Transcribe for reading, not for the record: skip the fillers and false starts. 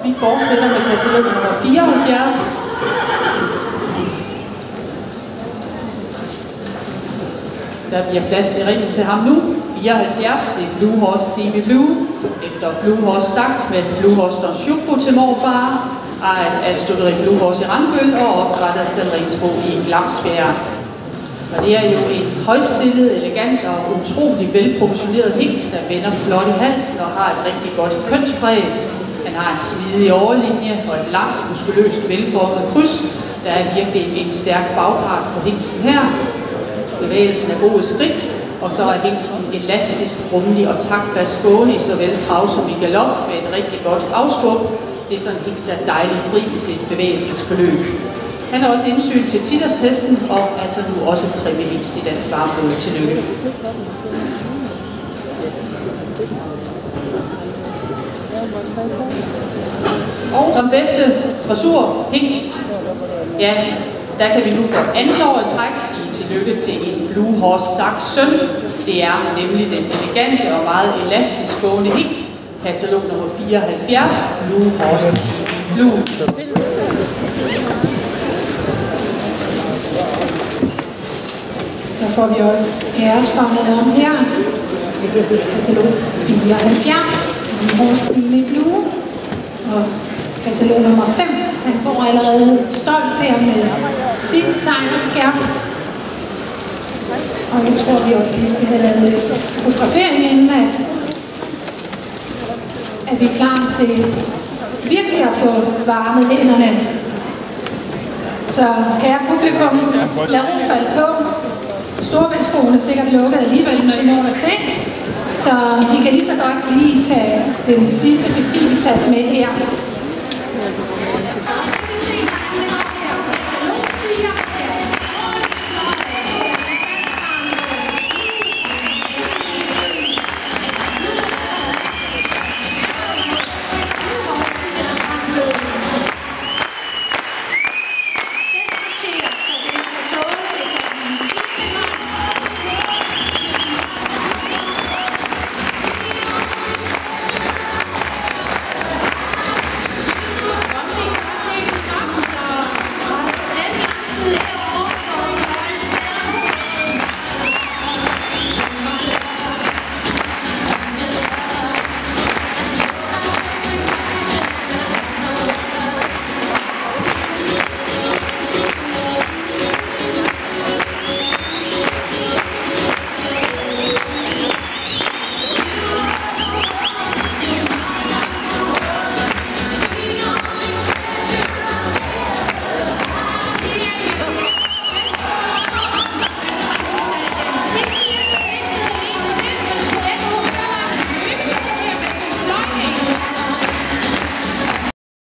Vi fortsætter med katalog nummer 74. Der bliver plads i ringen til ham nu. 74, det er Blue Horse Semi Blue. Efter Blue Horse Sack med Blue Horse Don Schufro til morfar. Ejet af Studeri Blue Horse i Randbøl og opdræt af Staldringsbo i Glamsbjerg. Og det er jo en højstillet, elegant og utrolig velproportioneret hingst, der vender flot i halsen og har et rigtig godt kønspræg. Han har en smidig overlinje og et langt, muskuløst, velformet kryds. Der er virkelig en stærk bagpart på hingsten her. Bevægelsen er god i skridt, og så er hingsten elastisk, rummelig og taktfast gående i såvel trav som i galop med et rigtig godt afskub. Det er sådan en hingst, der er dejligt fri i sit bevægelsesforløb. Han har også indsyn til titterstesten og er altså nu også præmiehingst i Dansk Vareblod. Tillykke. Og som bedste dressurhingst, ja, der kan vi nu for andet år i træk sige tillykke til en Blue Horse Sack søn. Det er nemlig den elegante og meget elastisk gående hingst. Katalog nummer 74, Blue Horse Blue. Så får vi også æresformet om her. Katalog 74, Blue Horse Blue. Og katalog nummer 5, han går allerede stolt der med sit designerskærft. Og jeg tror, vi også lige skal have lavet fotografering inden, at vi er klar til virkelig at få varmet hænderne. Så kære publikum, lad ro falde på. Storebæltsbroen er sikkert lukket alligevel, når I når til. Så I kan lige så godt lige tage den sidste festivitas med her.